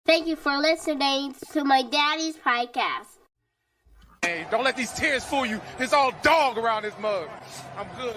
Thank you for listening to my daddy's podcast. Hey, don't let these tears fool you. It's all dog around this mug. I'm good.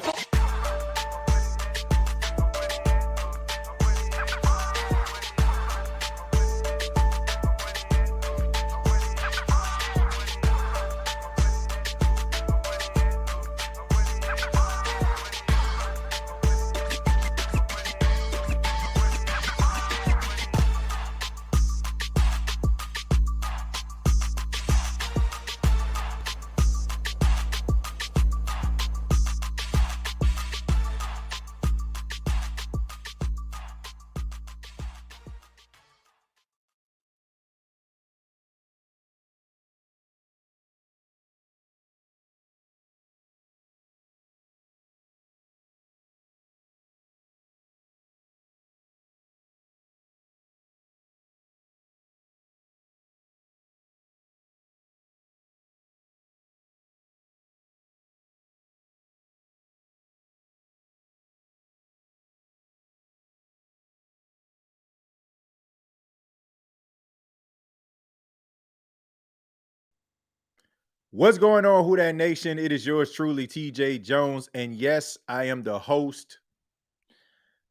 What's going on, Who Dat Nation? It is yours truly, TJ Jones. And yes, I am the host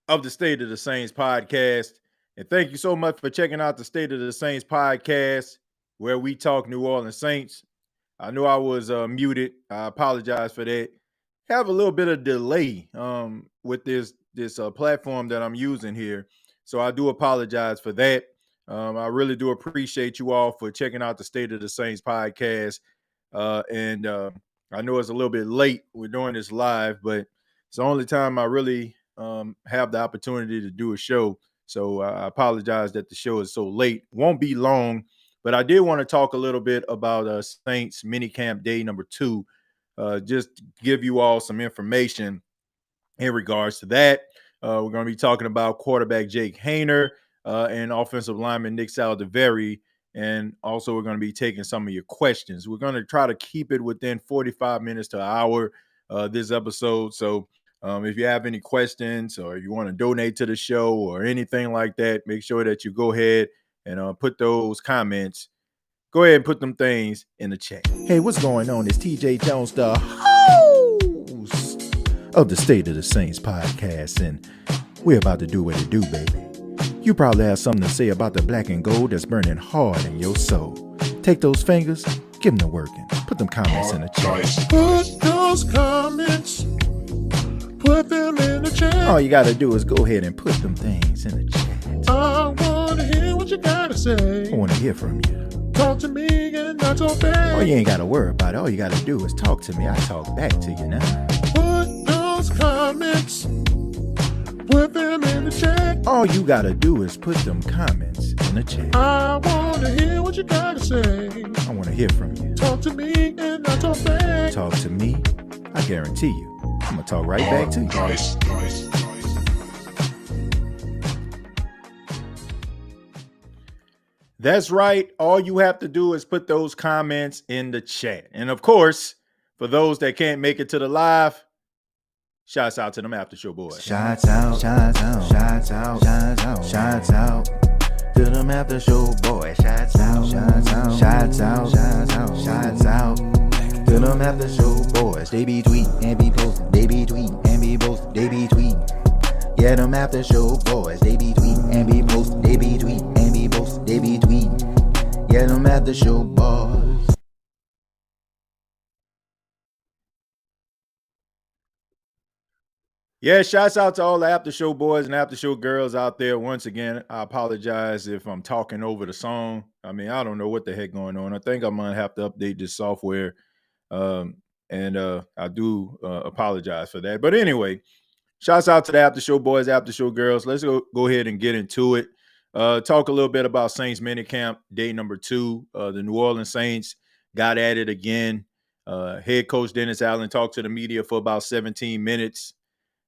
of the State of the Saints podcast. And thank you so much for checking out the State of the Saints podcast, where we talk New Orleans Saints. I know I was muted. I apologize for that. Have a little bit of delay with this platform that I'm using here. So I do apologize for that. I really do appreciate you all for checking out the State of the Saints podcast. And I know it's a little bit late. We're doing this live, but it's the only time I really have the opportunity to do a show. So I apologize that the show is so late. Won't be long, but I did want to talk a little bit about Saints Minicamp Day number 2. Just to give you all some information in regards to that. We're going to be talking about quarterback Jake Haener and offensive lineman Nick Saldiveri. And also, we're going to be taking some of your questions. We're going to try to keep it within 45 minutes to an hour this episode. So if you have any questions or if you want to donate to the show or anything like that, make sure that you go ahead and put those comments. Go ahead and put them things in the chat. Hey, what's going on? It's TJ Jones, the host of the State of the Saints podcast. And we're about to do what it do, baby. You probably have something to say about the black and gold that's burning hard in your soul. Take those fingers, give them the working. Put them comments in the chat. Put those comments, put them in the chat. All you got to do is go ahead and put them things in the chat. I want to hear what you got to say. I want to hear from you. Talk to me and not so bad. Oh, you ain't got to worry about it. All you got to do is talk to me. I talk back to you now. Put those comments, put them in the chat. All you got to do is put them comments in the chat. I want to hear what you got to say. I want to hear from you. Talk to me and not so bad. Talk to me. I guarantee you. I'm going to talk right back to you. Nice. That's right. All you have to do is put those comments in the chat. And of course, for those that can't make it to the live, shouts out to them after show boys. Shouts out to them after show boys. Shouts out to them after show boys. They be tweeting and be posting. They be tweeting and be posting. They be tweeting. Yeah, them after show boys. They be tweeting and be posting. They be tweeting and be posting. They be tweeting. Yeah, them after show boys. Yeah, shouts out to all the after show boys and after show girls out there. Once again, I apologize if I'm talking over the song. I mean, I don't know what the heck going on. I think I'm going to have to update this software. And I do apologize for that. But anyway, shouts out to the after show boys, after show girls. Let's go ahead and get into it. Talk a little bit about Saints Minicamp Day number 2. The New Orleans Saints got at it again. Head coach Dennis Allen talked to the media for about 17 minutes.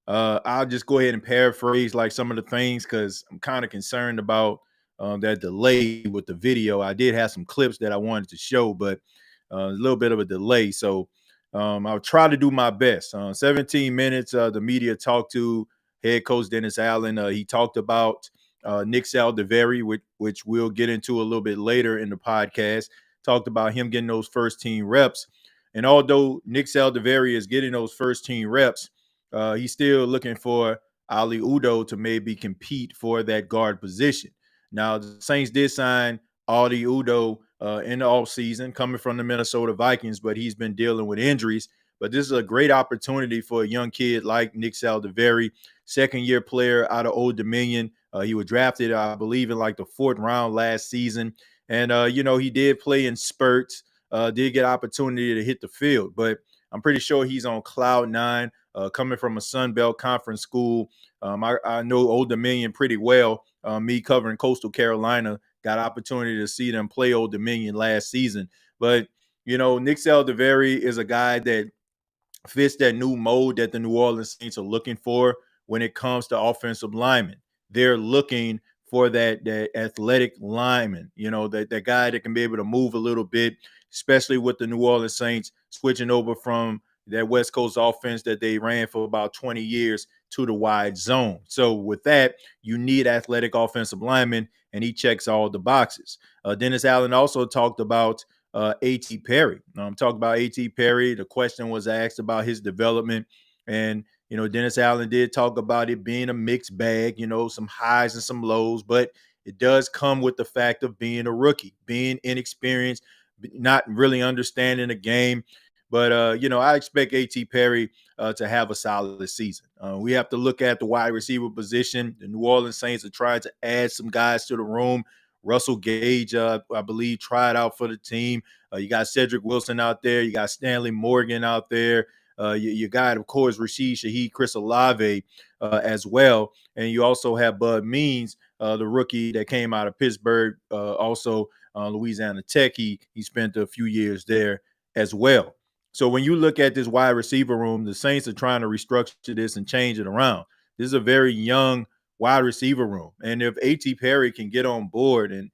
I'll just go ahead and paraphrase like some of the things because I'm kind of concerned about that delay with the video. I did have some clips that I wanted to show, but a little bit of a delay. So I'll try to do my best. 17 minutes, the media talked to head coach Dennis Allen. He talked about Nick Saldiveri, which we'll get into a little bit later in the podcast, talked about him getting those first team reps. And although Nick Saldiveri is getting those first team reps, he's still looking for Ali Udoh to maybe compete for that guard position. Now, the Saints did sign Ali Udoh in the offseason, coming from the Minnesota Vikings, but he's been dealing with injuries. But this is a great opportunity for a young kid like Nick Saldiveri, second-year player out of Old Dominion. He was drafted, I believe, in like the 4th round last season. And, he did play in spurts, did get opportunity to hit the field. But I'm pretty sure he's on cloud 9, coming from a Sun Belt Conference school. I know Old Dominion pretty well. Me covering Coastal Carolina, got opportunity to see them play Old Dominion last season. But, Nick Saldiveri is a guy that fits that new mold that the New Orleans Saints are looking for when it comes to offensive linemen. They're looking for that athletic lineman, that guy that can be able to move a little bit, especially with the New Orleans Saints switching over from that West Coast offense that they ran for about 20 years to the wide zone. So with that, you need athletic offensive linemen, and he checks all the boxes. Dennis Allen also talked about A.T. Perry. Talking about A.T. Perry, the question was asked about his development. And, Dennis Allen did talk about it being a mixed bag, some highs and some lows, but it does come with the fact of being a rookie, being inexperienced, not really understanding the game. But, I expect A.T. Perry to have a solid season. We have to look at the wide receiver position. The New Orleans Saints are trying to add some guys to the room. Russell Gage, I believe, tried out for the team. You got Cedric Wilson out there. You got Stanley Morgan out there. You got, of course, Rashid Shaheed, Chris Olave as well. And you also have Bud Means, the rookie that came out of Pittsburgh, also Louisiana Tech. He spent a few years there as well. So when you look at this wide receiver room, the Saints are trying to restructure this and change it around. This is a very young wide receiver room. And if A.T. Perry can get on board and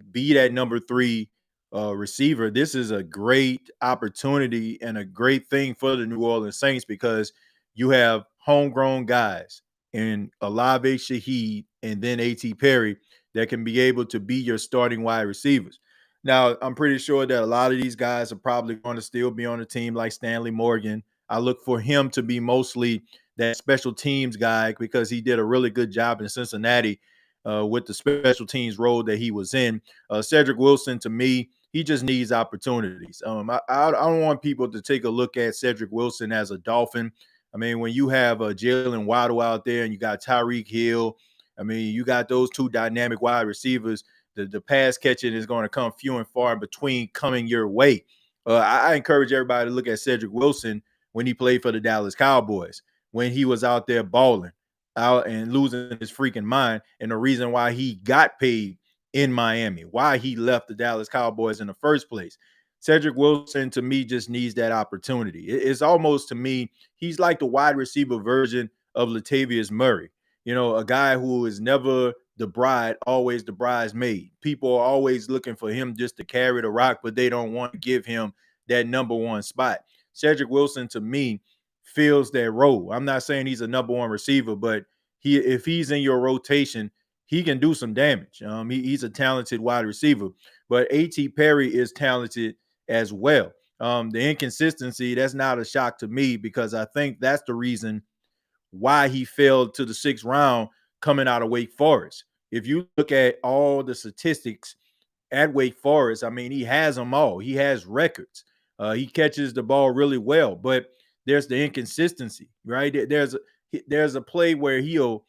be that number 3 receiver, this is a great opportunity and a great thing for the New Orleans Saints, because you have homegrown guys in Olave, Shaheed, and then A.T. Perry that can be able to be your starting wide receivers. Now, I'm pretty sure that a lot of these guys are probably going to still be on the team, like Stanley Morgan. I look for him to be mostly that special teams guy, because he did a really good job in Cincinnati with the special teams role that he was in. Cedric Wilson, to me, he just needs opportunities. I don't want people to take a look at Cedric Wilson as a Dolphin. I mean, when you have Jalen Waddle out there and you got Tyreek Hill, I mean, you got those two dynamic wide receivers, the pass catching is going to come few and far in between coming your way. I encourage everybody to look at Cedric Wilson when he played for the Dallas Cowboys, when he was out there balling out and losing his freaking mind, and the reason why he got paid in Miami, why he left the Dallas Cowboys in the first place. Cedric Wilson, to me, just needs that opportunity. It's almost, to me, he's like the wide receiver version of Latavius Murray. A guy who is never the bride, always the bridesmaid. People are always looking for him just to carry the rock, but they don't want to give him that number 1 spot. Cedric Wilson, to me, fills that role. I'm not saying he's a number 1 receiver, but if he's in your rotation, he can do some damage. He's a talented wide receiver, but A.T. Perry is talented as well. The inconsistency, that's not a shock to me, because I think that's the reason why he fell to the 6th round coming out of Wake Forest. If you look at all the statistics at Wake Forest, I mean, he has them all. He has records. He catches the ball really well, but there's the inconsistency, right? There's a play where he'll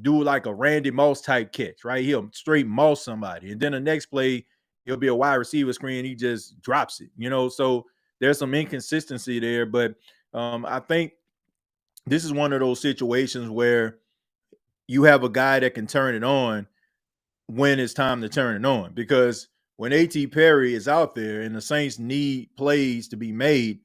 do like a Randy Moss type catch, right? He'll straight moss somebody. And then the next play, it'll be a wide receiver screen. He just drops it, So there's some inconsistency there. But I think this is one of those situations where you have a guy that can turn it on when it's time to turn it on. Because when A.T. Perry is out there and the Saints need plays to be made,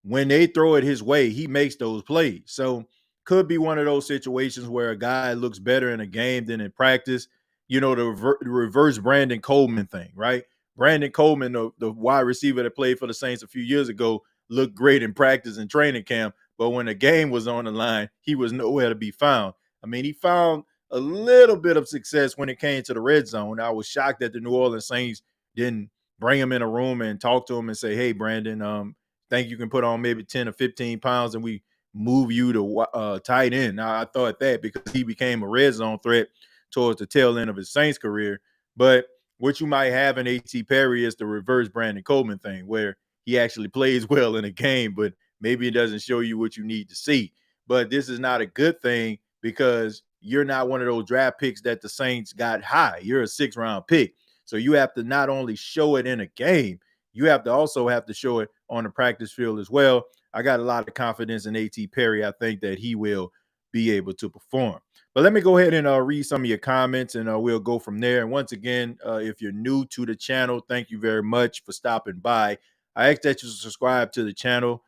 when they throw it his way, he makes those plays. So could be one of those situations where a guy looks better in a game than in practice. The reverse Brandon Coleman thing, right? Brandon Coleman, the wide receiver that played for the Saints a few years ago, looked great in practice and training camp. But when the game was on the line, he was nowhere to be found. I mean, he found a little bit of success when it came to the red zone. I was shocked that the New Orleans Saints didn't bring him in a room and talk to him and say, hey, Brandon, think you can put on maybe 10 or 15 pounds and we move you to tight end. Now, I thought that because he became a red zone threat towards the tail end of his Saints career. But what you might have in A.T. Perry is the reverse Brandon Coleman thing, where he actually plays well in a game, but maybe it doesn't show you what you need to see. But this is not a good thing because you're not one of those draft picks that the Saints got high. You're a 6th-round pick. So you have to not only show it in a game, you have to also have to show it on the practice field as well. I got a lot of confidence in A.T. Perry. I think that he will be able to perform. But let me go ahead and read some of your comments, and we'll go from there. And once again, if you're new to the channel, thank you very much for stopping by. I ask that you subscribe to the channel.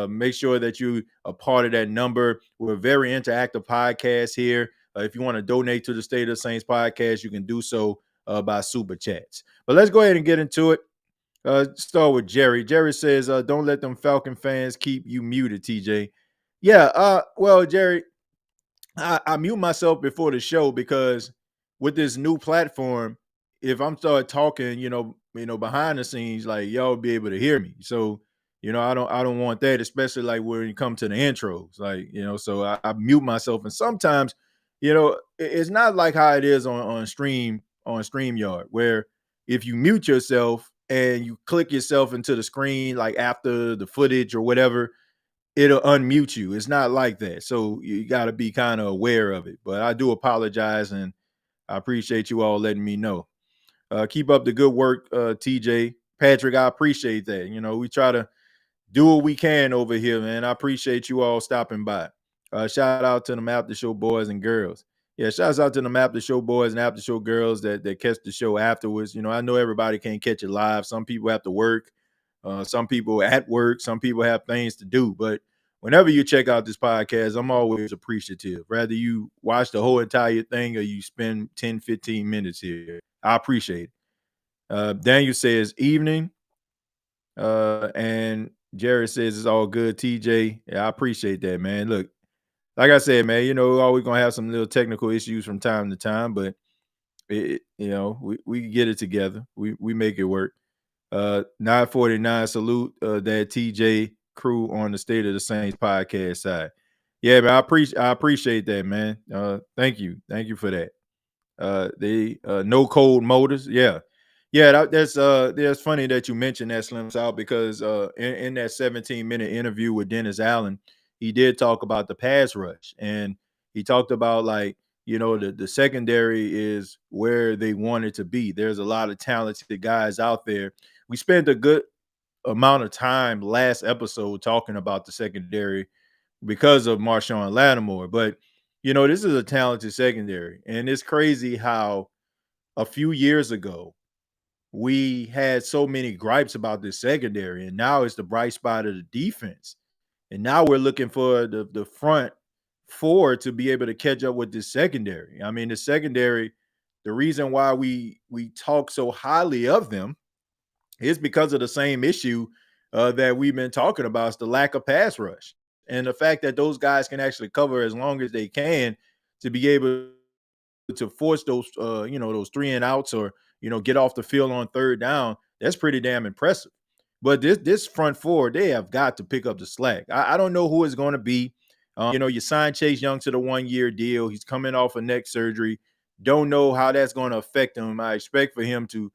Make sure that you are part of that number. We're a very interactive podcast here. If you want to donate to the State of the Saints podcast, you can do so by super chats. But let's go ahead and get into it. Start with Jerry. Jerry says, don't let them Falcon fans keep you muted, TJ. Yeah, well, Jerry, I mute myself before the show because with this new platform, if I'm start talking, behind the scenes, like y'all be able to hear me. So, I don't want that, especially like when you come to the intros, like, so I mute myself. And sometimes, it's not like how it is on StreamYard, where if you mute yourself and you click yourself into the screen, like after the footage or whatever, it'll unmute you. It's not like that. So you got to be kind of aware of it. But I do apologize, and I appreciate you all letting me know. Keep up the good work, TJ. Patrick, I appreciate that. We try to do what we can over here, man. I appreciate you all stopping by. Shout out to them after show boys and girls. Yeah, shouts out to them after show boys and after show girls that catch the show afterwards. I know everybody can't catch it live. Some people have to work. Some people at work. Some people have things to do. But whenever you check out this podcast, I'm always appreciative. Whether you watch the whole entire thing or you spend 10, 15 minutes here, I appreciate it. Daniel says evening. And Jared says it's all good, TJ. Yeah, I appreciate that, man. Look, like I said, man, we're always going to have some little technical issues from time to time, but, we get it together. We make it work. 949 salute that TJ crew on the State of the Saints podcast side. Yeah, man, I appreciate that, man. Thank you for that. The no cold motors, yeah. That's funny that you mentioned that, Slim South, because in that 17-minute interview with Dennis Allen, he did talk about the pass rush, and he talked about the secondary is where they want it to be. There's a lot of talented guys out there. We spent a good amount of time last episode talking about the secondary because of Marshawn Lattimore. But, this is a talented secondary. And it's crazy how a few years ago, we had so many gripes about this secondary. And now it's the bright spot of the defense. And now we're looking for the front four to be able to catch up with this secondary. I mean, the secondary, the reason why we talk so highly of them is because of the same issue that we've been talking about. It's the lack of pass rush and the fact that those guys can actually cover as long as they can to be able to force those those 3 and outs or get off the field on third down. That's pretty damn impressive. But this front four, they have got to pick up the slack. I don't know who it's going to be. You signed Chase Young to the 1-year deal. He's coming off of neck surgery. Don't know how that's going to affect him. I expect for him to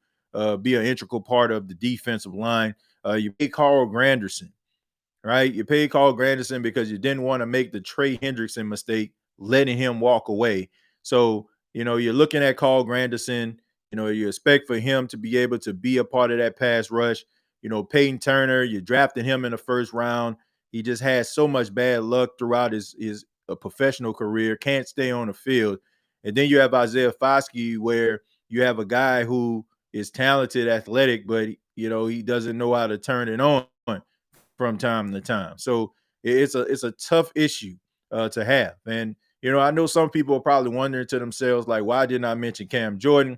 be an integral part of the defensive line. You pay Carl Granderson, right? You paid Carl Granderson because you didn't want to make the Trey Hendrickson mistake, letting him walk away. So, you're looking at Carl Granderson. You expect for him to be able to be a part of that pass rush. Peyton Turner, you drafted him in the first round. He just had so much bad luck throughout his professional career, can't stay on the field. And then you have Isaiah Foskey, where you have a guy who is talented, athletic, but, he doesn't know how to turn it on from time to time. So it's a tough issue to have. And, I know some people are probably wondering to themselves, like, why didn't I mention Cam Jordan?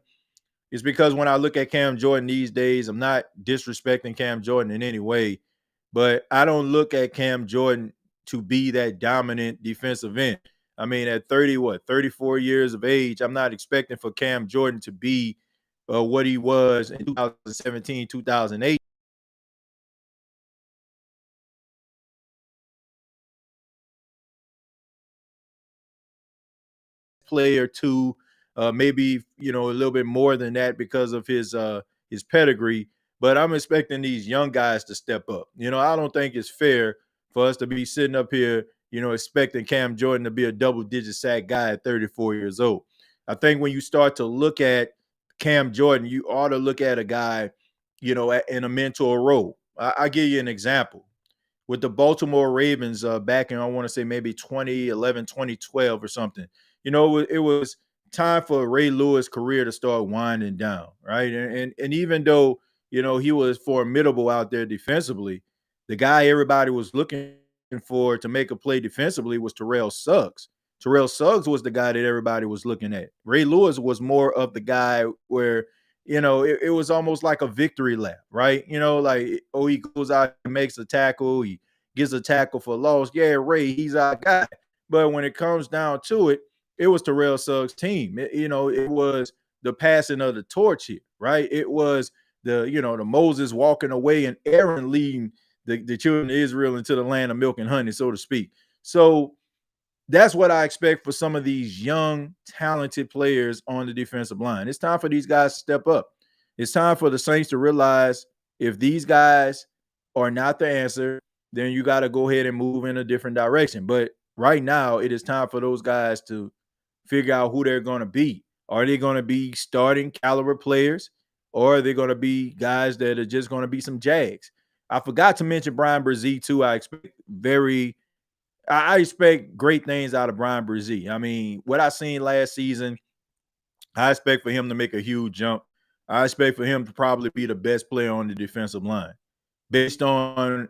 It's because when I look at Cam Jordan these days, I'm not disrespecting Cam Jordan in any way, but I don't look at Cam Jordan to be that dominant defensive end. I mean, at 34 years of age, I'm not expecting for Cam Jordan to be what he was in 2017, 2008. Player to maybe a little bit more than that because of his pedigree. But I'm expecting these young guys to step up. I don't think it's fair for us to be sitting up here, expecting Cam Jordan to be a double-digit sack guy at 34 years old. I think when you start to look at Cam Jordan, you ought to look at a guy, in a mentor role. I give you an example with the Baltimore Ravens back in, I want to say maybe 2011, 2012 or something. It was time for Ray Lewis' career to start winding down, right? And even though, he was formidable out there defensively, the guy everybody was looking for to make a play defensively was Terrell Suggs. Terrell Suggs was the guy that everybody was looking at. Ray Lewis was more of the guy where, it was almost like a victory lap, right? Like, he goes out and makes a tackle, he gets a tackle for loss. Yeah, Ray, he's our guy. But when it comes down to it, it was Terrell Suggs' team. It was the passing of the torch here, right? It was the Moses walking away and Aaron leading the children of Israel into the land of milk and honey, so to speak. So that's what I expect for some of these young, talented players on the defensive line. It's time for these guys to step up. It's time for the Saints to realize if these guys are not the answer, then you got to go ahead and move in a different direction. But right now, it is time for those guys to figure out who they're going to be. Are they going to be starting caliber players, or are they going to be guys that are just going to be some Jags? I forgot to mention Brian Brzee too. I expect great things out of Brian Brzee. I mean, what I seen last season, I expect for him to make a huge jump. I expect for him to probably be the best player on the defensive line based on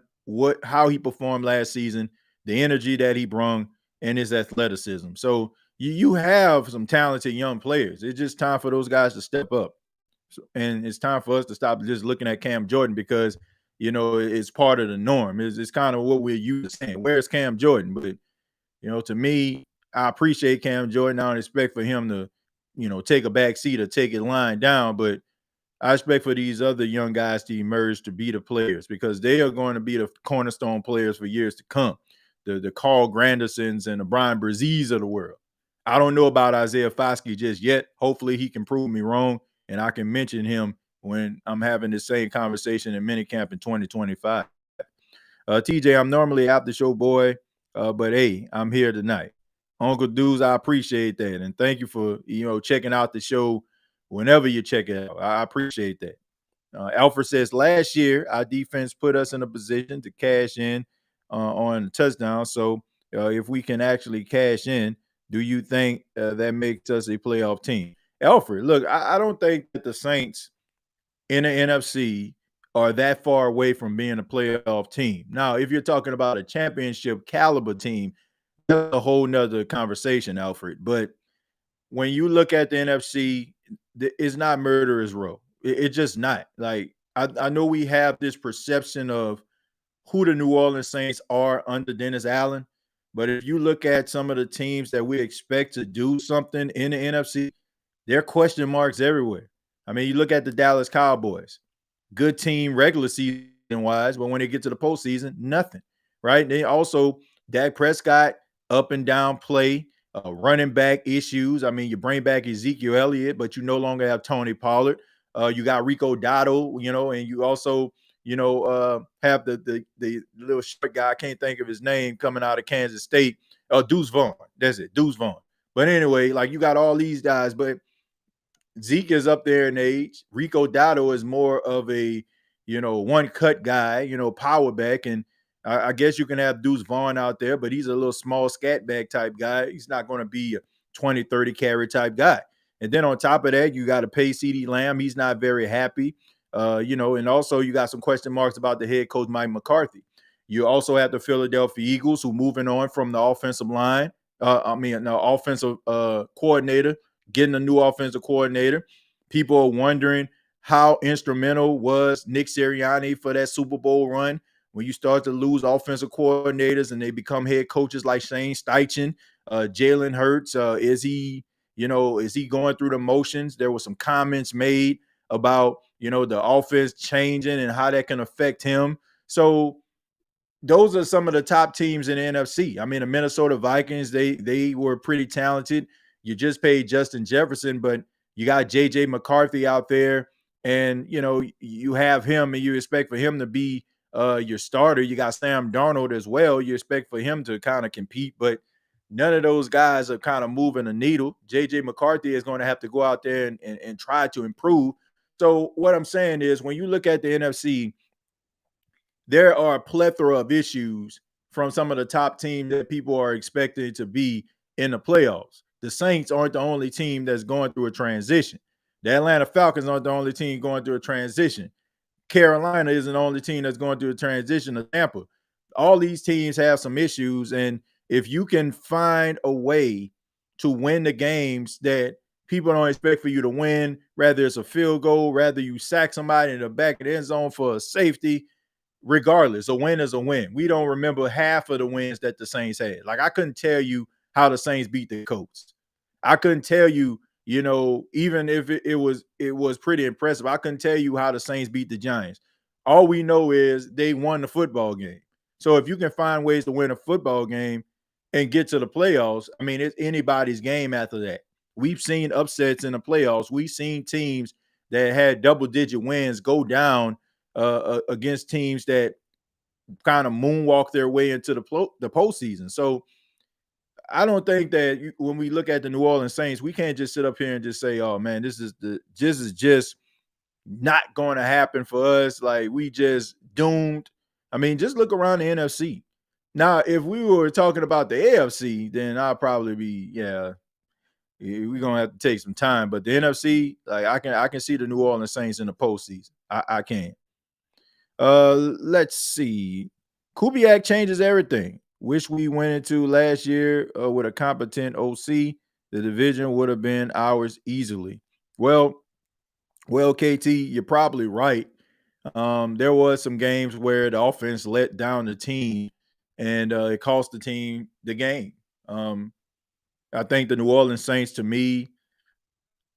how he performed last season, the energy that he brung, and his athleticism. So you have some talented young players. It's just time for those guys to step up. And it's time for us to stop just looking at Cam Jordan because, it's part of the norm. It's kind of what we're used to saying. Where's Cam Jordan? But, to me, I appreciate Cam Jordan. I don't expect for him to, take a back seat or take it lying down. But I expect for these other young guys to emerge to be the players because they are going to be the cornerstone players for years to come. The Carl Grandersons and the Brian Brezees of the world. I don't know about Isaiah Foskey just yet. Hopefully he can prove me wrong, and I can mention him when I'm having the same conversation in minicamp in 2025. TJ, I'm normally out the show boy, but hey, I'm here tonight. Uncle Dudes, I appreciate that. And thank you for, checking out the show whenever you check it out. I appreciate that. Alfred says, last year, our defense put us in a position to cash in on a touchdown. So if we can actually cash in, do you think that makes us a playoff team? Alfred, look, I don't think that the Saints in the NFC are that far away from being a playoff team. Now, if you're talking about a championship caliber team, that's a whole nother conversation, Alfred. But when you look at the NFC, it's not murderer's row. It's just not. Like, I know we have this perception of who the New Orleans Saints are under Dennis Allen, but if you look at some of the teams that we expect to do something in the NFC, there are question marks everywhere. I mean, you look at the Dallas Cowboys, good team regular season wise, but when they get to the postseason, nothing, right? They also, Dak Prescott, up and down play, running back issues. I mean, you bring back Ezekiel Elliott, but you no longer have Tony Pollard. You got Rico Dotto, and you also, have the little short guy, I can't think of his name, coming out of Kansas State, Deuce Vaughn. That's it, Deuce Vaughn. But anyway, like you got all these guys, but Zeke is up there in age. Rico Dotto is more of a, one cut guy, power back. And I guess you can have Deuce Vaughn out there, but he's a little small scat back type guy. He's not going to be a 20, 30 carry type guy. And then on top of that, you got to pay CeeDee Lamb. He's not very happy. And also you got some question marks about the head coach, Mike McCarthy. You also have the Philadelphia Eagles who moving on from the offensive line. Offensive coordinator, getting a new offensive coordinator. People are wondering how instrumental was Nick Sirianni for that Super Bowl run when you start to lose offensive coordinators and they become head coaches like Shane Steichen. Jalen Hurts, is he going through the motions? There were some comments made about, the offense changing and how that can affect him. So those are some of the top teams in the NFC. I mean, the Minnesota Vikings, they were pretty talented. You just paid Justin Jefferson, but you got JJ McCarthy out there, and you have him, and you expect for him to be your starter. You got Sam Darnold as well. You expect for him to kind of compete, but none of those guys are kind of moving the needle. JJ McCarthy is going to have to go out there and try to improve. So what I'm saying is, when you look at the NFC, there are a plethora of issues from some of the top teams that people are expecting to be in the playoffs. The Saints aren't the only team that's going through a transition. The Atlanta Falcons aren't the only team going through a transition. Carolina isn't the only team that's going through a transition to Tampa. All these teams have some issues, and if you can find a way to win the games that people don't expect for you to win, whether it's a field goal, whether you sack somebody in the back of the end zone for a safety, regardless, a win is a win. We don't remember half of the wins that the Saints had. Like, I couldn't tell you how the Saints beat the Colts. I couldn't tell you, even if it was pretty impressive, I couldn't tell you how the Saints beat the Giants. All we know is they won the football game. So if you can find ways to win a football game and get to the playoffs, I mean, it's anybody's game after that. We've seen upsets in the playoffs. We've seen teams that had double-digit wins go down against teams that kind of moonwalk their way into the postseason. So I don't think that when we look at the New Orleans Saints, we can't just sit up here and just say, "Oh man, this is just not going to happen for us. Like, we just doomed." I mean, just look around the NFC. Now, if we were talking about the AFC, then I'll probably be, we're gonna have to take some time. But the NFC, like, I can see the New Orleans Saints in the postseason. I can. Let's see. Kubiak changes everything. Wish we went into last year with a competent OC. The division would have been ours easily. Well, KT, you're probably right. There was some games where the offense let down the team, and it cost the team the game. I think the New Orleans Saints, to me,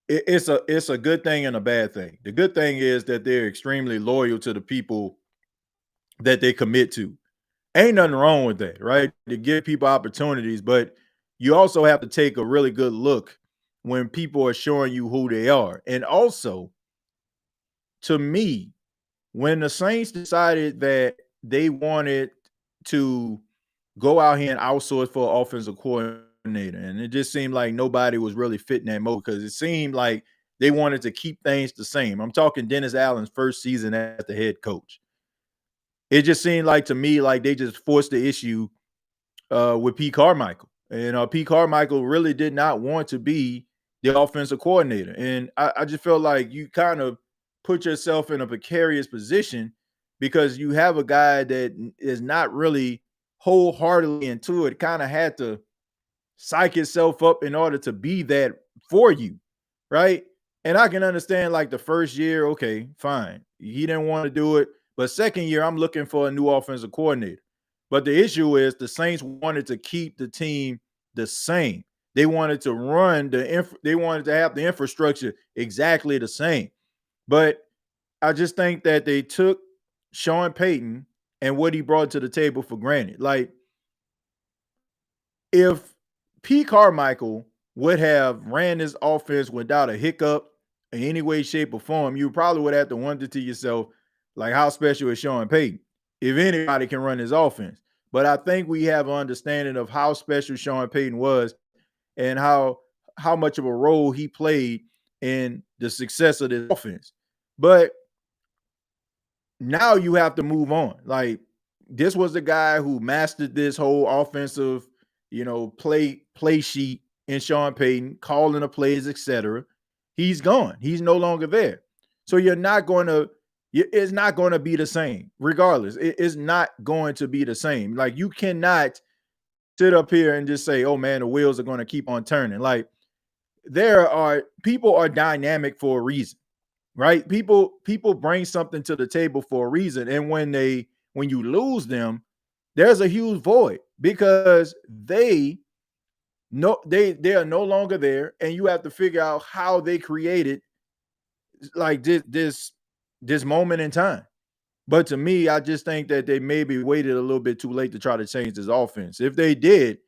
it's a good thing and a bad thing. The good thing is that they're extremely loyal to the people that they commit to. Ain't nothing wrong with that, right? To give people opportunities, but you also have to take a really good look when people are showing you who they are. And also, to me, when the Saints decided that they wanted to go out here and outsource for an offensive coordinator, and it just seemed like nobody was really fitting that mode, because it seemed like they wanted to keep things the same. I'm talking Dennis Allen's first season as the head coach. It just seemed like, to me, like they just forced the issue with Pete Carmichael. And Pete Carmichael really did not want to be the offensive coordinator. And I just felt like you kind of put yourself in a precarious position, because you have a guy that is not really wholeheartedly into it, kind of had to psych itself up in order to be that for you, right? And I can understand, like, the first year, okay, fine. He didn't want to do it. But second year, I'm looking for a new offensive coordinator. But the issue is the Saints wanted to keep the team the same. They wanted to they wanted to have the infrastructure exactly the same. But I just think that they took Sean Payton and what he brought to the table for granted. Like, if Pete Carmichael would have ran this offense without a hiccup in any way, shape, or form, you probably would have to wonder to yourself, like, how special is Sean Payton if anybody can run his offense? But I think we have an understanding of how special Sean Payton was and how much of a role he played in the success of this offense. But now you have to move on. Like, this was the guy who mastered this whole offensive, play sheet in Sean Payton, calling the plays, etc. He's gone. He's no longer there. So it's not going to be the same. Regardless, it's not going to be the same. Like, you cannot sit up here and just say, "Oh man, the wheels are going to keep on turning." Like, people are dynamic for a reason, right? People bring something to the table for a reason, and when you lose them, there's a huge void, because they No, they are no longer there, and you have to figure out how they created like this moment in time. But to me, I just think that they maybe waited a little bit too late to try to change this offense. If they did,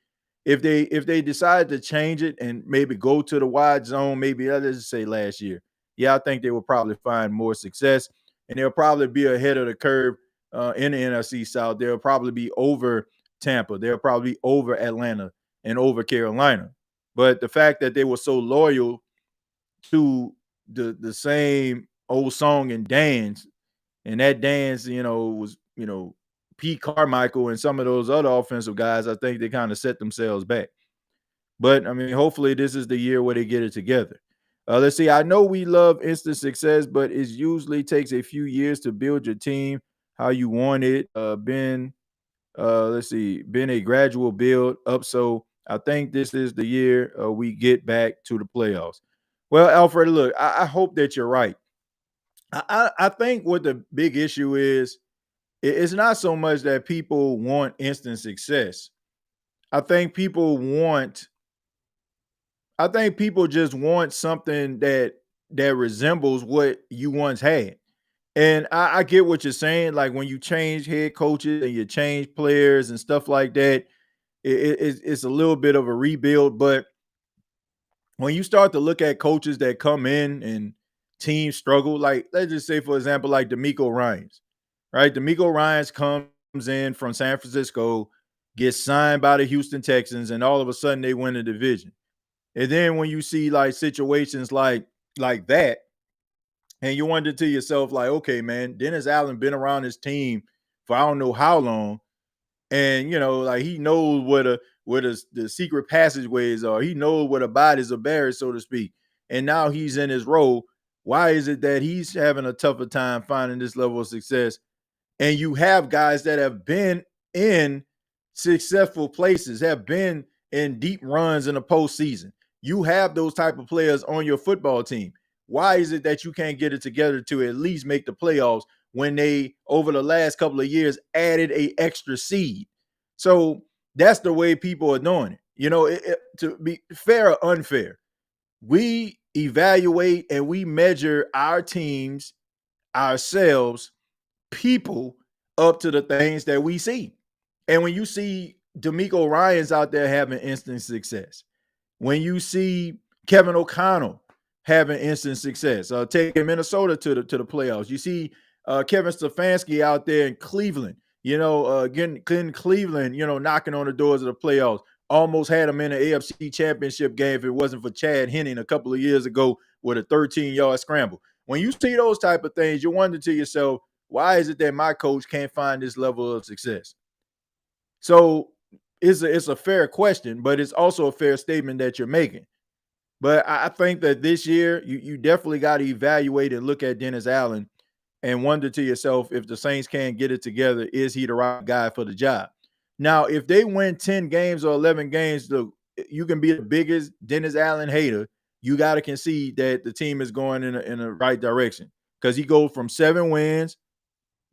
if they decided to change it and maybe go to the wide zone, maybe let's just say last year, yeah, I think they will probably find more success, and they'll probably be ahead of the curve in the NFC South. They'll probably be over Tampa. They'll probably be over Atlanta and over Carolina. But the fact that they were so loyal to the same old song and dance, and that dance, was Pete Carmichael and some of those other offensive guys. I think they kind of set themselves back. But I mean, hopefully this is the year where they get it together. Let's see. I know we love instant success, but it usually takes a few years to build your team how you want it. Let's see, been a gradual build up. So I think this is the year we get back to the playoffs. Well, Alfred, look, I hope that you're right. I think what the big issue is, it's not so much that people want instant success. I think people want, I think people just want something that resembles what you once had. And I get what you're saying. Like when you change head coaches and you change players and stuff like that, it's a little bit of a rebuild. But when you start to look at coaches that come in and teams struggle, like let's just say, for example, like D'Amico Ryans, right? D'Amico Ryans comes in from San Francisco, gets signed by the Houston Texans, and all of a sudden they win the division. And then when you see like situations like that, and you wonder to yourself, like, okay, man, Dennis Allen been around his team for I don't know how long, and like he knows where the secret passageways are. He knows where the bodies are buried, so to speak. And now he's in his role. Why is it that he's having a tougher time finding this level of success? And you have guys that have been in successful places, have been in deep runs in the postseason. You have those type of players on your football team. Why is it that you can't get it together to at least make the playoffs when they, over the last couple of years, added a extra seed? So that's the way people are doing it. To be fair or unfair, we evaluate and we measure our teams, ourselves, people up to the things that we see. And when you see D'Amico Ryans out there having instant success, when you see Kevin O'Connell having instant success, taking Minnesota to the playoffs, you see Kevin Stefanski out there in Cleveland, getting Cleveland, knocking on the doors of the playoffs. Almost had him in an AFC championship game if it wasn't for Chad Henning a couple of years ago with a 13-yard scramble. When you see those type of things, you wonder to yourself, why is it that my coach can't find this level of success? So it's a fair question, but it's also a fair statement that you're making. But I think that this year, you definitely got to evaluate and look at Dennis Allen and wonder to yourself, if the Saints can't get it together, is he the right guy for the job? Now, if they win 10 games or 11 games, you can be the biggest Dennis Allen hater. You got to concede that the team is going in the right direction, because he goes from 7 wins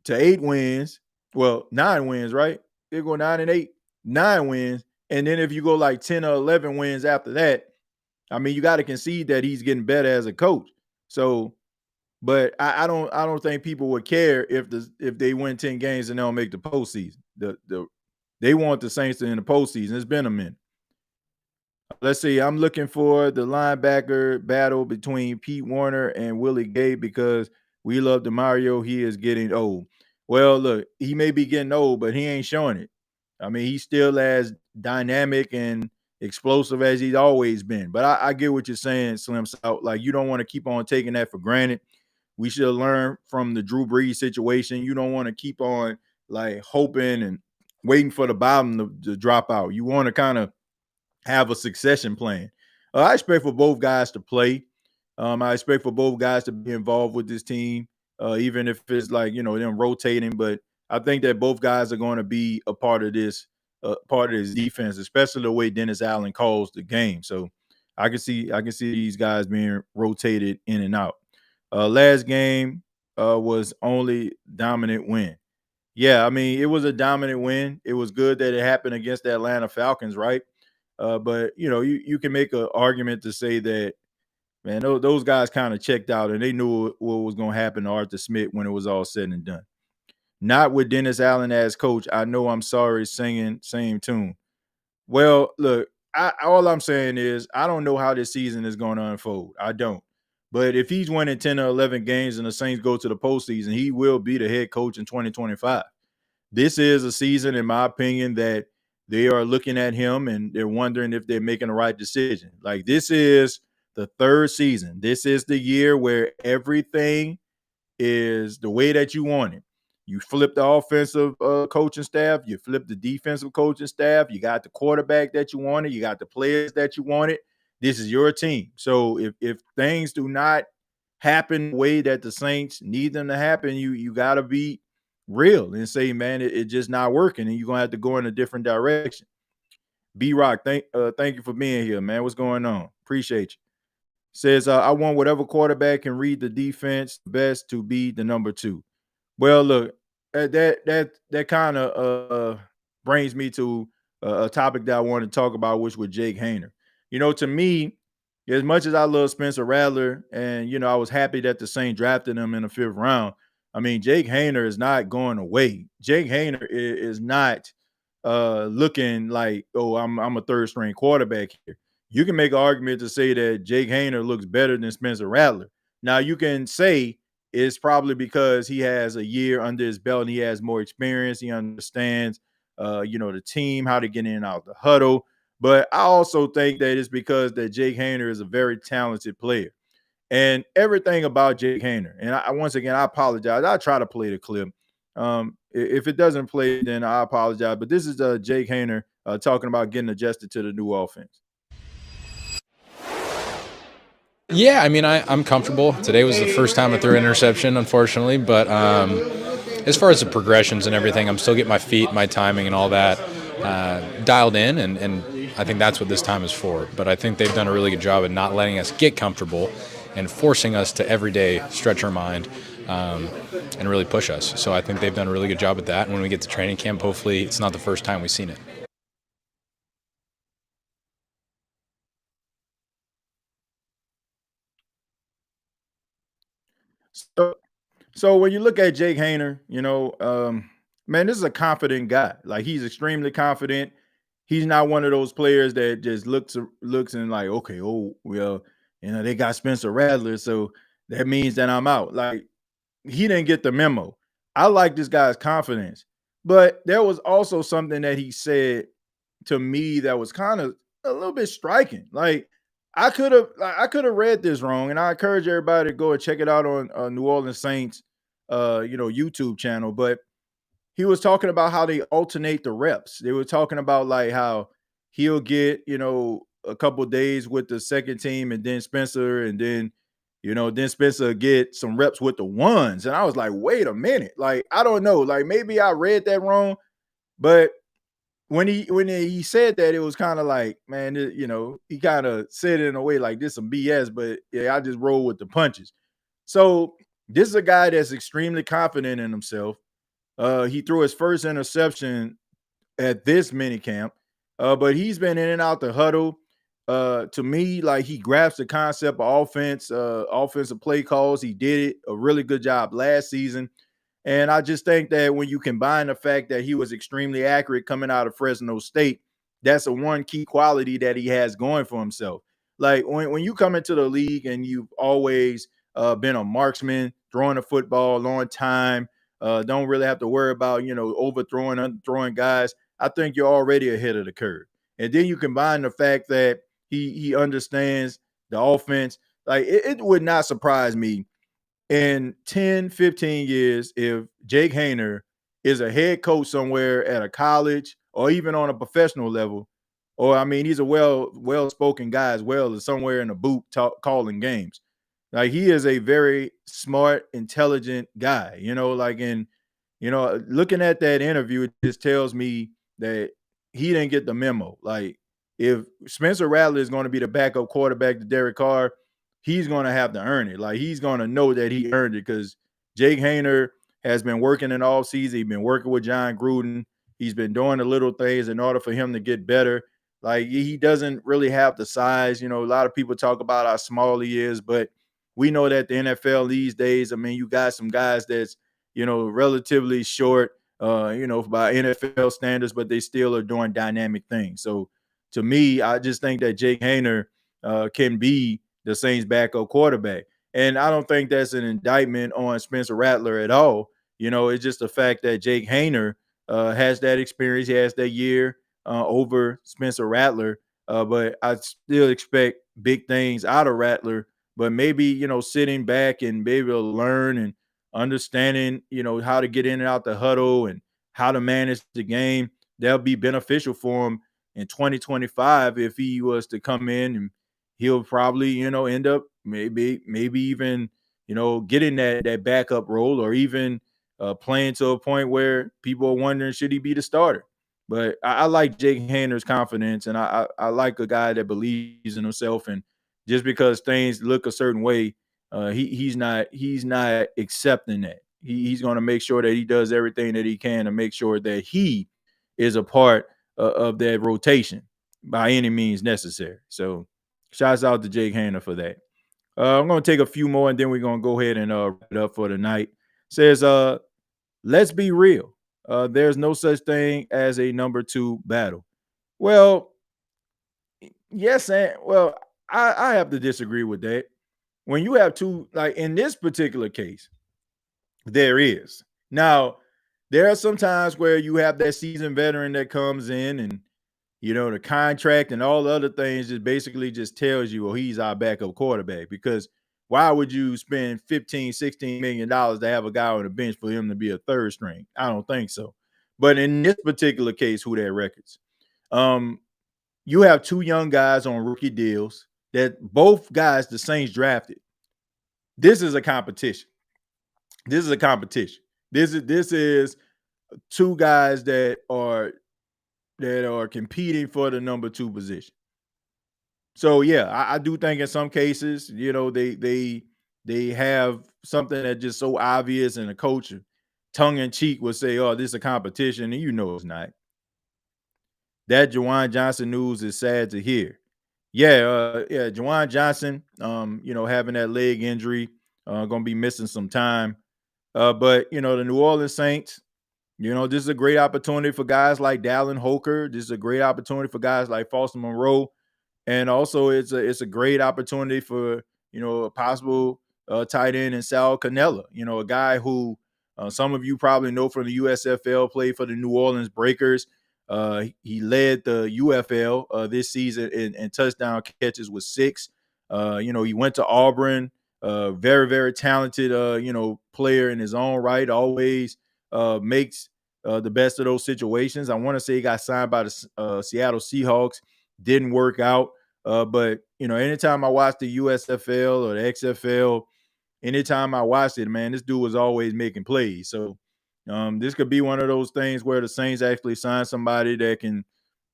to 8 wins. Well, 9 wins, right? They go 9 and 8, 9 wins. And then if you go like 10 or 11 wins after that, I mean, you got to concede that he's getting better as a coach. So, but I don't think people would care if they win 10 games and they don't make the postseason. They want the Saints to in the postseason. It's been a minute. Let's see. I'm looking for the linebacker battle between Pete Warner and Willie Gay, because we love DeMario. He is getting old. Well, look, he may be getting old, but he ain't showing it. I mean, he's still as dynamic and explosive as he's always been. But I get what you're saying, Slim South. Like, you don't want to keep on taking that for granted. We should learn from the Drew Brees situation. You don't want to keep on like hoping and waiting for the bottom to drop out. You want to kind of have a succession plan. I expect for both guys to play. I expect for both guys to be involved with this team, even if it's like, them rotating. But I think that both guys are going to be a part of this defense, especially the way Dennis Allen calls the game. So I can see these guys being rotated in and out. Last game was only dominant win. Yeah, I mean, it was a dominant win. It was good that it happened against the Atlanta Falcons, right? But you can make an argument to say that, man, those guys kind of checked out and they knew what was going to happen to Arthur Smith when it was all said and done. Not with Dennis Allen as coach. I know I'm sorry, singing same tune. Well, look, all I'm saying is I don't know how this season is going to unfold. I don't. But if he's winning 10 or 11 games and the Saints go to the postseason, he will be the head coach in 2025. This is a season, in my opinion, that they are looking at him and they're wondering if they're making the right decision. Like, this is the third season. This is the year where everything is the way that you want it. You flip the offensive coaching staff. You flip the defensive coaching staff. You got the quarterback that you wanted. You got the players that you wanted. This is your team. So if things do not happen the way that the Saints need them to happen, you got to be real and say, man, it's just not working, and you're going to have to go in a different direction. B-Rock, thank you for being here, man. What's going on? Appreciate you. Says, I want whatever quarterback can read the defense best to be the number 2. Well, look, that kind of brings me to a topic that I want to talk about, which was Jake Haener. To me, as much as I love Spencer Rattler, and I was happy that the Saints drafted him in the 5th round. I mean, Jake Haener is not going away. Jake Haener is not looking like, oh, I'm a 3rd-string quarterback here. You can make an argument to say that Jake Haener looks better than Spencer Rattler. Now, you can say it's probably because he has a year under his belt and he has more experience. He understands, the team, how to get in and out the huddle. But I also think that it's because that Jake Haener is a very talented player. And everything about Jake Haener, and once again, I apologize. I try to play the clip. If it doesn't play, then I apologize. But this is Jake Haener talking about getting adjusted to the new offense. Yeah, I mean, I'm comfortable. Today was the first time I threw an interception, unfortunately. But as far as the progressions and everything, I'm still getting my feet, my timing, and all that dialed in. And I think that's what this time is for. But I think they've done a really good job at not letting us get comfortable and forcing us to every day stretch our mind and really push us. So I think they've done a really good job at that. And when we get to training camp, hopefully it's not the first time we've seen it. So when you look at Jake Haener, man, this is a confident guy. Like, he's extremely confident. He's not one of those players that just looks and like, okay, oh, well, they got Spencer Rattler, so that means that I'm out. Like, he didn't get the memo. I like this guy's confidence. But there was also something that he said to me that was kind of a little bit striking. Like, I could have read this wrong, and I encourage everybody to go and check it out on New Orleans Saints YouTube channel. But he was talking about how they alternate the reps. They were talking about like how he'll get, a couple days with the second team and then Spencer, and then Spencer get some reps with the ones. And I was like, wait a minute. Like, I don't know. Like, maybe I read that wrong. But when he said that, it was kind of like, man, he kind of said it in a way like this some BS, but yeah, I just roll with the punches. So this is a guy that's extremely confident in himself. He threw his first interception at this minicamp, but he's been in and out the huddle. To me, like, he grasps the concept of offensive play calls. He did it a really good job last season. And I just think that when you combine the fact that he was extremely accurate coming out of Fresno State, that's a one key quality that he has going for himself. Like, when you come into the league and you've always been a marksman, throwing the football on time, don't really have to worry about, overthrowing, underthrowing guys, I think you're already ahead of the curve. And then you combine the fact that he understands the offense. Like, it would not surprise me in 10, 15 years if Jake Haener is a head coach somewhere at a college or even on a professional level, or, I mean, he's a well-spoken guy as well as somewhere in a booth calling games. Like, he is a very smart, intelligent guy, looking at that interview, it just tells me that he didn't get the memo. Like, if Spencer Rattler is going to be the backup quarterback to Derek Carr, he's going to have to earn it. Like, he's going to know that he earned it, because Jake Haener has been working in all season. He's been working with John Gruden. He's been doing the little things in order for him to get better. Like he doesn't really have the size. A lot of people talk about how small he is, but we know that the NFL these days, I mean, you got some guys that's, relatively short, by NFL standards, but they still are doing dynamic things. So to me, I just think that Jake Haener can be the Saints backup quarterback. And I don't think that's an indictment on Spencer Rattler at all. It's just the fact that Jake Haener has that experience. He has that year over Spencer Rattler. But I still expect big things out of Rattler. But maybe, sitting back and be able to learn and understanding, how to get in and out the huddle and how to manage the game, that'll be beneficial for him in 2025 if he was to come in, and he'll probably, end up maybe even, getting that backup role, or even playing to a point where people are wondering, should he be the starter? But I like Jake Haener's confidence, and I like a guy that believes in himself. And just because things look a certain way, he's not accepting that. He's going to make sure that he does everything that he can to make sure that he is a part of that rotation by any means necessary. So shouts out to Jake Haener for that. I'm going to take a few more, and then we're going to go ahead and wrap it up for the night. Says, let's be real. There's no such thing as a number 2 battle. Well, yes, and well, I have to disagree with that. When you have two, like in this particular case, there is. Now, there are some times where you have that seasoned veteran that comes in, and the contract and all the other things just basically just tells you, well, he's our backup quarterback. Because why would you spend $15-16 million to have a guy on the bench for him to be a third string? I don't think so. But in this particular case, who that records? You have 2 young guys on rookie deals that both guys the Saints drafted. This is a competition. This is 2 guys that are competing for the number 2 position. So yeah, I do think in some cases, they have something that's just so obvious, and a coach tongue in cheek would say, "Oh, this is a competition," and it's not. That Juwan Johnson news is sad to hear. Yeah, Juwan Johnson, having that leg injury, gonna be missing some time. But the New Orleans Saints, this is a great opportunity for guys like Dallin Holker. This is a great opportunity for guys like Foster Monroe. And also it's a great opportunity for, a possible tight end in Sal Cannella, a guy who some of you probably know from the USFL, played for the New Orleans Breakers. He led the UFL this season in touchdown catches with 6. He went to Auburn, very, very talented, player in his own right, always makes the best of those situations. I want to say he got signed by the Seattle Seahawks. Didn't work out. But, anytime I watch the USFL or the XFL, anytime I watched it, man, this dude was always making plays. So this could be one of those things where the Saints actually sign somebody that can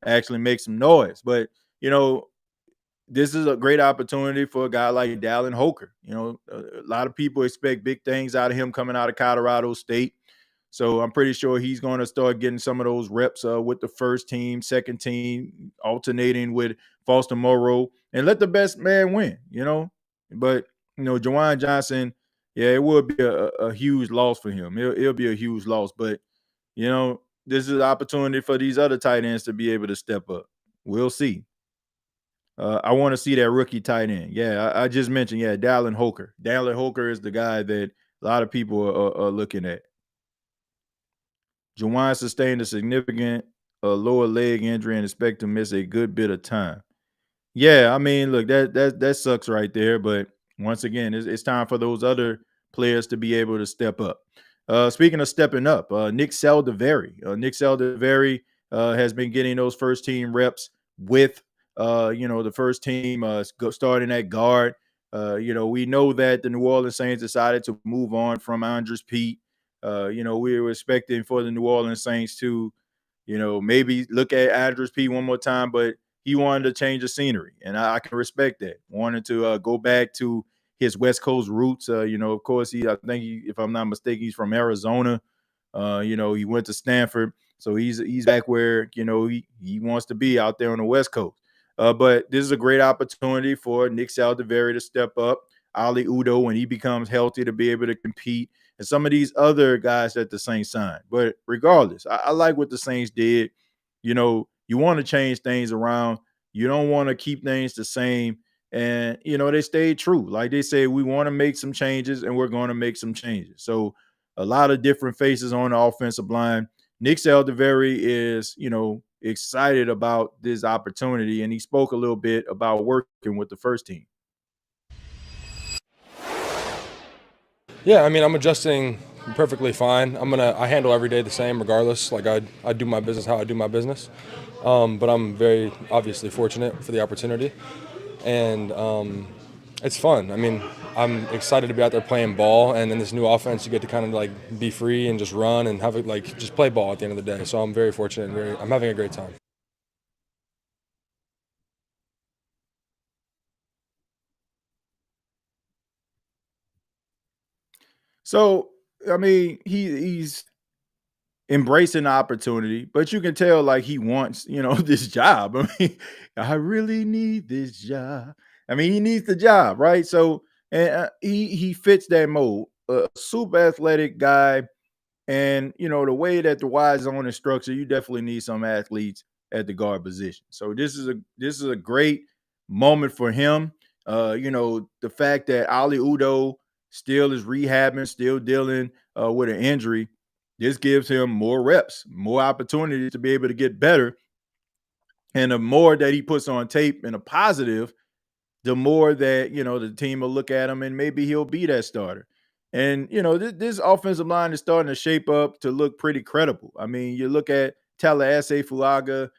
actually make some noise. But, this is a great opportunity for a guy like Dallin Holker. A lot of people expect big things out of him coming out of Colorado State. So I'm pretty sure he's going to start getting some of those reps with the first team, second team, alternating with Foster Moreau, and let the best man win, But, Juwan Johnson, yeah, it would be a huge loss for him. It'll be a huge loss. But, this is an opportunity for these other tight ends to be able to step up. We'll see. I want to see that rookie tight end. Yeah, I just mentioned, Dallin Holker. Dallin Holker is the guy that a lot of people are looking at. Juwan sustained a significant lower leg injury and expect to miss a good bit of time. Yeah, I mean, look, that sucks right there. But once again, it's time for those other players to be able to step up. Speaking of stepping up, Nick Saldiveri. Nick Saldiveri has been getting those first team reps with, the first team starting at guard. We know that the New Orleans Saints decided to move on from Andres Pete. We were expecting for the New Orleans Saints to, maybe look at Andres Pete one more time, but he wanted to change the scenery, and I can respect that. Wanted to go back to his West Coast roots. Of course, if I'm not mistaken, he's from Arizona. He went to Stanford. So he's back where, he wants to be out there on the West Coast. But this is a great opportunity for Nick Saldiveri to step up. Ali Udo, when he becomes healthy, to be able to compete, and some of these other guys that the Saints signed. But regardless, I like what the Saints did. You want to change things around. You don't want to keep things the same. And, they stayed true. Like they said, we want to make some changes, and we're going to make some changes. So a lot of different faces on the offensive line. Nick Saldiveri is, excited about this opportunity, and he spoke a little bit about working with the first team. Yeah, I mean, I'm adjusting perfectly fine. I handle every day the same regardless. Like I do my business how I do my business. But I'm very obviously fortunate for the opportunity. And it's fun. I mean, I'm excited to be out there playing ball, and in this new offense, you get to kind of like be free and just run and have it like just play ball at the end of the day. So I'm very fortunate and I'm having a great time. So, I mean, he's embracing the opportunity, but you can tell like he wants, this job. I mean, I really need this job. I mean, he needs the job, right? So, and he fits that mold. A super athletic guy, and the way that the wide zone is structured, you definitely need some athletes at the guard position. So this is a great moment for him. The fact that Ali Udo still is rehabbing, still dealing with an injury, this gives him more reps, more opportunities to be able to get better. And the more that he puts on tape in a positive, the more that the team will look at him, and maybe he'll be that starter. And this offensive line is starting to shape up to look pretty credible. I mean, you look at Tallahassee Fulaga,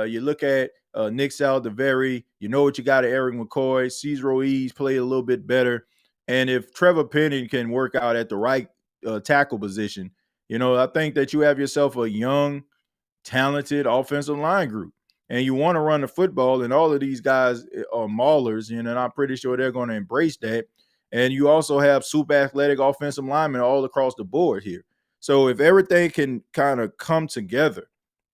you look at Nick Saldiveri, you know what you got at Eric McCoy, Cesar Ruiz played a little bit better. And if Trevor Penning can work out at the right tackle position, I think that you have yourself a young, talented offensive line group. And you want to run the football, and all of these guys are maulers, and I'm pretty sure they're going to embrace that. And you also have super athletic offensive linemen all across the board here. So if everything can kind of come together,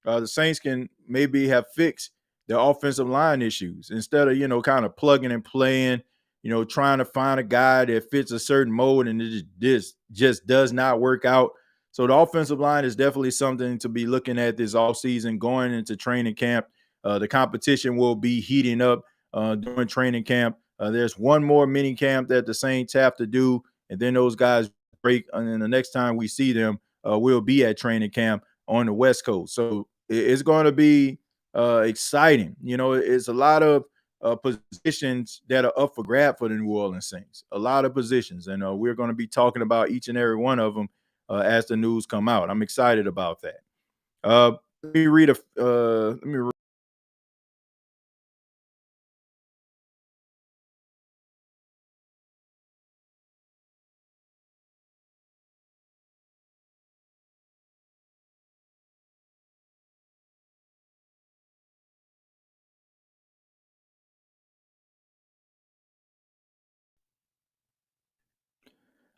the Saints can maybe have fixed their offensive line issues instead of, kind of plugging and playing, trying to find a guy that fits a certain mold, and this just does not work out. So the offensive line is definitely something to be looking at this offseason, going into training camp. The competition will be heating up during training camp. There's one more mini camp that the Saints have to do, and then those guys break. And then the next time we see them, we'll be at training camp on the West Coast. So it's going to be exciting. It's a lot of positions that are up for grab for the New Orleans Saints. A lot of positions, and we're going to be talking about each and every one of them as the news come out. I'm excited about that. Let me read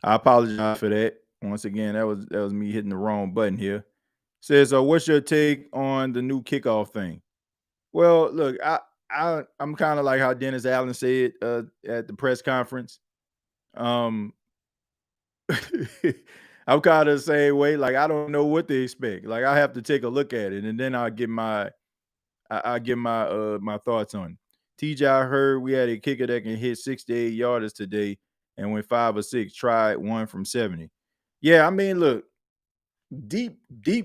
I apologize for that. Once again, that was me hitting the wrong button here. Says, what's your take on the new kickoff thing? Well, look, I'm kind of like how Dennis Allen said at the press conference. Um, I'm kind of the same way. Like, I don't know what to expect. Like, I have to take a look at it, and then I give my thoughts on it. TJ, I heard we had a kicker that can hit 68 yarders today and went 5 or 6. Tried one from 70. Yeah, I mean, look, deep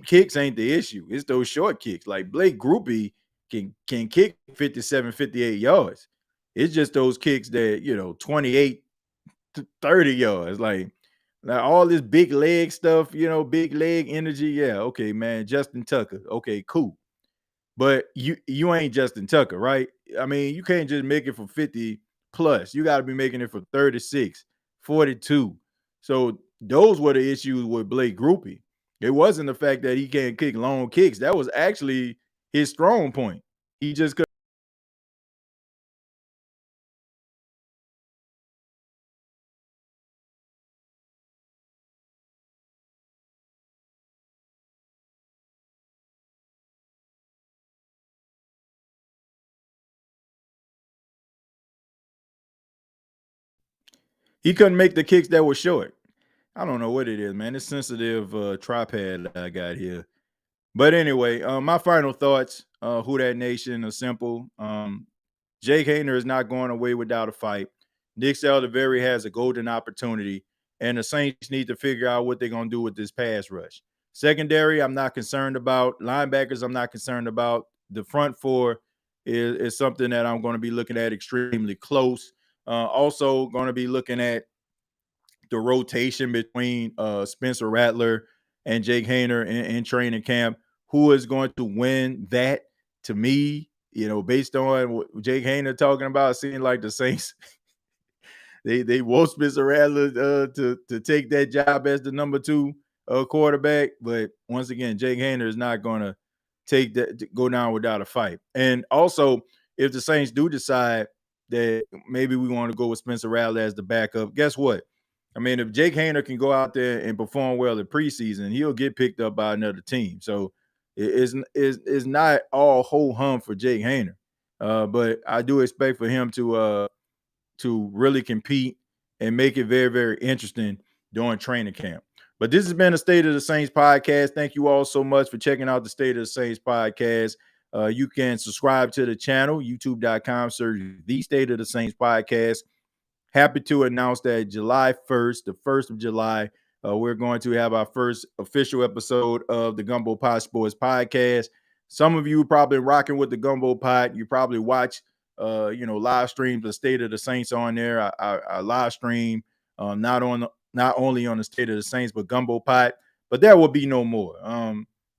kicks ain't the issue. It's those short kicks. Like Blake Groupie can kick 57, 58 yards. It's just those kicks that 28 to 30 yards. Like all this big leg stuff, big leg energy. Yeah, okay, man. Justin Tucker. Okay, cool. But you ain't Justin Tucker, right? I mean, you can't just make it for 50 plus. You got to be making it for 36, 42. So those were the issues with Blake Groupie. It wasn't the fact that he can't kick long kicks. That was actually his strong point. He just couldn't. He couldn't make the kicks that were short. I don't know what it is, man. It's sensitive tripod that I got here. But anyway, my final thoughts, Who Dat Nation, are simple. Jake Haener is not going away without a fight. Nick Saldiveri has a golden opportunity, and the Saints need to figure out what they're going to do with this pass rush. Secondary, I'm not concerned about. Linebackers, I'm not concerned about. The front four is something that I'm going to be looking at extremely close. Also going to be looking at the rotation between Spencer Rattler and Jake Haener in training camp. Who is going to win that? To me, based on what Jake Haener talking about, it seems like the Saints they want Spencer Rattler to take that job as the number 2 quarterback. But once again, Jake Haener is not going to go down without a fight. And also, if the Saints do decide that maybe we want to go with Spencer Rattler as the backup, guess what? I mean, if Jake Haener can go out there and perform well in preseason, he'll get picked up by another team. So it's not all ho hum for Jake Haener. But I do expect for him to really compete and make it very, very interesting during training camp. But this has been the State of the Saints podcast. Thank you all so much for checking out the State of the Saints podcast. You can subscribe to the channel, youtube.com, search the State of the Saints podcast. Happy to announce that July 1st, the 1st of July, we're going to have our first official episode of the Gumbo Pot Sports podcast. Some of you probably rocking with the Gumbo Pot. You probably watch live streams of State of the Saints on there. I live stream not only on the State of the Saints, but Gumbo Pot. But there will be no more.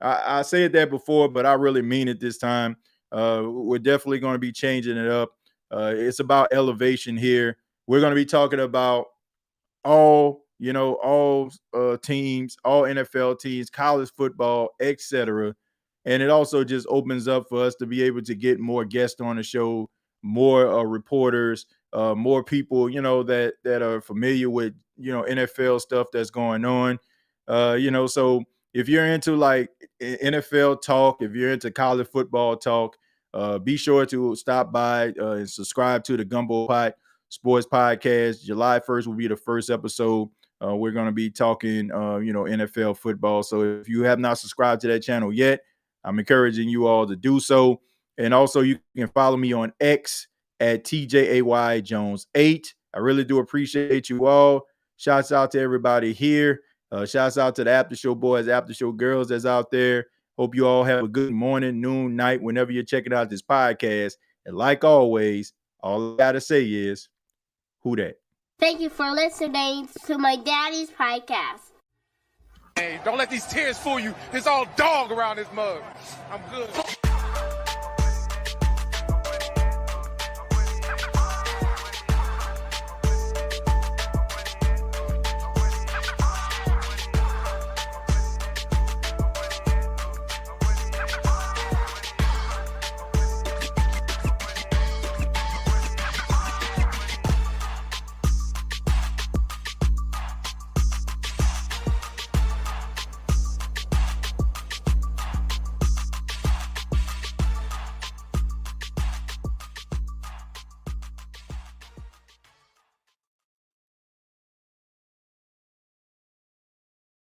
I said that before, but I really mean it this time. We're definitely going to be changing it up. It's about elevation here. We're going to be talking about all teams, all NFL teams, college football, etc. And it also just opens up for us to be able to get more guests on the show, more reporters, more people, that are familiar with, NFL stuff that's going on. So if you're into like NFL talk, if you're into college football talk, be sure to stop by and subscribe to the Gumbo Pot Sports Podcast. July 1st will be the first episode. We're going to be talking, NFL football. So if you have not subscribed to that channel yet, I'm encouraging you all to do so. And also you can follow me on X at TJAYJones8. I really do appreciate you all. Shouts out to everybody here. Shouts out to the After Show boys, After Show girls that's out there. Hope you all have a good morning, noon, night, whenever you're checking out this podcast. And like always, all I got to say is, who dat? Thank you for listening to my daddy's podcast. Hey, don't let these tears fool you. There's all dog around this mug. I'm good.